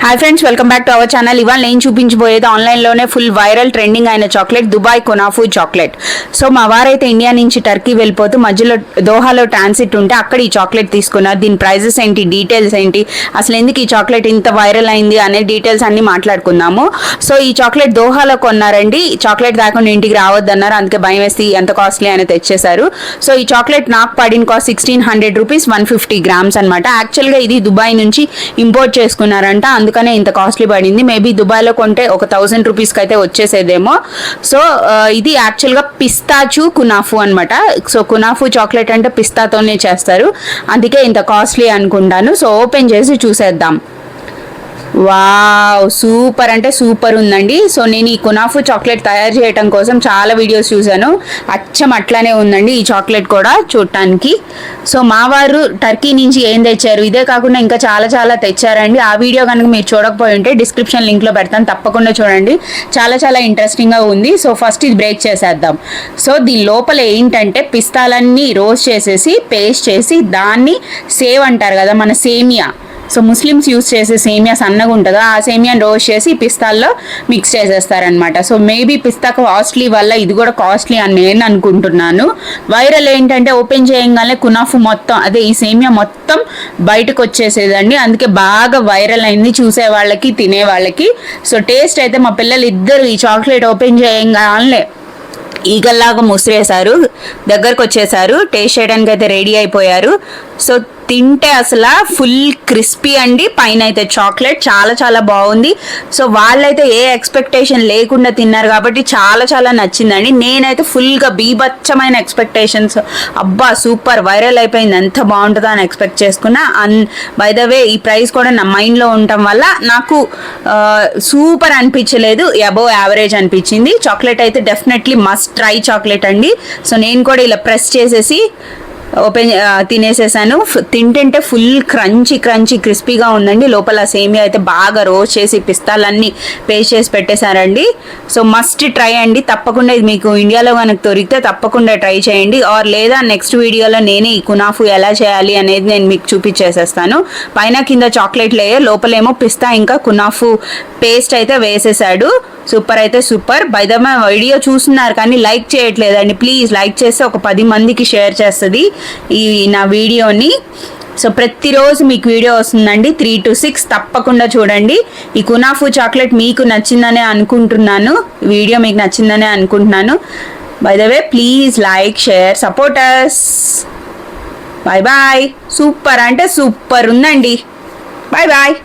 Hi friends, welcome back to our channel. ఇవాళ నేను చూపించబోయేది ఆన్లైన్లోనే ఫుల్ వైరల్ ట్రెండింగ్ అయిన చాక్లెట్, దుబాయ్ కునాఫూ చాక్లెట్. సో మా వారైతే ఇండియా నుంచి టర్కీ వెళ్ళిపోతూ మధ్యలో దోహాలో ట్రాన్సిట్ ఉంటే అక్కడ ఈ చాక్లెట్ తీసుకున్నారు. దీని ప్రైజెస్ ఏంటి, డీటెయిల్స్ ఏంటి, అసలు ఎందుకు ఈ చాక్లెట్ ఇంత వైరల్ అయింది అనే డీటెయిల్స్ అన్ని మాట్లాడుకుందాము. సో ఈ చాక్లెట్ దోహాలో కొన్నారండి. ఈ చాక్లెట్ దాకుండా ఇంటికి రావద్దన్నారు, అందుకే భయం వేసి ఎంత కాస్ట్లీ అని తెచ్చేశారు. సో ఈ చాక్లెట్ నాకు పడిన కాస్ట్ 1600 రూపీస్, 150 గ్రామ్స్ అనమాట. యాక్చువల్గా ఇది దుబాయ్ నుంచి ఇంపోర్ట్ చేసుకున్నారంట, అందుకనే ఇంత కాస్ట్లీ పడింది. మేబీ దుబాయ్లో కొంటే ఒక 1000 రూపీస్కి అయితే వచ్చేసేదేమో. సో ఇది యాక్చువల్గా పిస్తాచు కునాఫూ అనమాట. సో కునాఫూ చాక్లెట్ అంటే పిస్తాతోనే చేస్తారు, అందుకే ఇంత కాస్ట్లీ అనుకుంటాను. సో ఓపెన్ చేసి చూసేద్దాం. వావ్, సూపర్ అంటే సూపర్ ఉందండి. సో నేను ఈ కునాఫూ చాక్లెట్ తయారు చేయడం కోసం చాలా వీడియోస్ చూశాను. అచ్చం అట్లానే ఉందండి ఈ చాక్లెట్ కూడా చూడటానికి. సో మా వారు టర్కీ నుంచి ఏం తెచ్చారు, ఇదే కాకుండా ఇంకా చాలా చాలా తెచ్చారండి. ఆ వీడియో కనుక మీరు చూడకపోయి ఉంటే డిస్క్రిప్షన్ లింక్లో పెడతాను, తప్పకుండా చూడండి. చాలా చాలా ఇంట్రెస్టింగ్గా ఉంది. సో ఫస్ట్ ఇది బ్రేక్ చేసేద్దాం. సో దీని లోపల ఏంటంటే పిస్తాలన్నీ రోస్ట్ చేసేసి పేస్ట్ చేసి దాన్ని సేవ్ అంటారు కదా మన సేమియా. సో ముస్లిమ్స్ యూస్ చేసే సేమియా సన్నగా ఉంటుందా, ఆ సేమియాని రోస్ట్ చేసి పిస్తాల్లో మిక్స్ చేసేస్తారనమాట. సో మేబీ పిస్తా కాస్ట్లీ వల్ల ఇది కూడా కాస్ట్లీ అని నేను అనుకుంటున్నాను. వైరల్ ఏంటంటే ఓపెన్ చేయగానే కునాఫూ మొత్తం, అదే ఈ సేమియా మొత్తం బయటకు వచ్చేసేదండి. అందుకే బాగా వైరల్ అయింది చూసే వాళ్ళకి, తినే వాళ్ళకి. సో టేస్ట్ అయితే మా పిల్లలు ఇద్దరు ఈ చాక్లెట్ ఓపెన్ చేయగానే ఈగల్లాగా ముసిరేశారు, దగ్గరకు వచ్చేసారు. టేస్ట్ చేయడానికి అయితే రెడీ అయిపోయారు. సో తింటే అసలు ఫుల్ క్రిస్పీ అండి, పైన అయితే చాక్లెట్ చాలా చాలా బాగుంది. సో వాళ్ళైతే ఏ ఎక్స్పెక్టేషన్ లేకుండా తిన్నారు కాబట్టి చాలా చాలా నచ్చిందండి. నేనైతే ఫుల్గా బీభత్సమైన ఎక్స్పెక్టేషన్స్, అబ్బా సూపర్ వైరల్ అయిపోయింది, ఎంత బాగుంటుందో అని ఎక్స్పెక్ట్ చేసుకున్నా. బై ద వే ఈ ప్రైస్ కూడా నా మైండ్లో ఉండటం వల్ల నాకు సూపర్ అనిపించలేదు, అబోవ్ యావరేజ్ అనిపించింది. చాక్లెట్ అయితే డెఫినెట్లీ మస్ట్ ట్రై చాక్లెట్ అండి. సో నేను కూడా ఇలా ప్రెస్ చేసేసి ఓపెన్ తినేసేసాను. తింటుంటే ఫుల్ క్రంచీ క్రంచీ క్రిస్పీగా ఉందండి. లోపల సేమియా అయితే బాగా రోస్ట్ చేసి పిస్తాలన్నీ పేస్ట్ చేసి పెట్టేశారండి. సో మస్ట్ ట్రై అండి, తప్పకుండా ఇది మీకు ఇండియాలో కనుక దొరికితే తప్పకుండా ట్రై చేయండి. ఆర్ లేదా నెక్స్ట్ వీడియోలో నేనే ఈ కునాఫూ ఎలా చేయాలి అనేది నేను మీకు చూపించేసేస్తాను. పైన కింద చాక్లెట్ లేయర్, లోపలేమో పిస్తా ఇంకా కునాఫూ పేస్ట్ అయితే వేసేసాడు. సూపర్ అయితే super. By the way video చూస్తున్నారు కానీ లైక్ చేయట్లేదండి, ప్లీజ్ లైక్ చేస్తే ఒక 10 మందికి షేర్ చేస్తుంది ఈ నా వీడియోని. సో ప్రతిరోజు మీకు వీడియో వస్తుందండి 3 to 6, తప్పకుండా చూడండి. ఈ కునాఫూ చాక్లెట్ మీకు నచ్చిందనే అనుకుంటున్నాను, వీడియో మీకు నచ్చిందనే అనుకుంటున్నాను. By the way please like, share, support us. Bye bye. Super అంటే సూపర్ ఉందండి. Bye bye.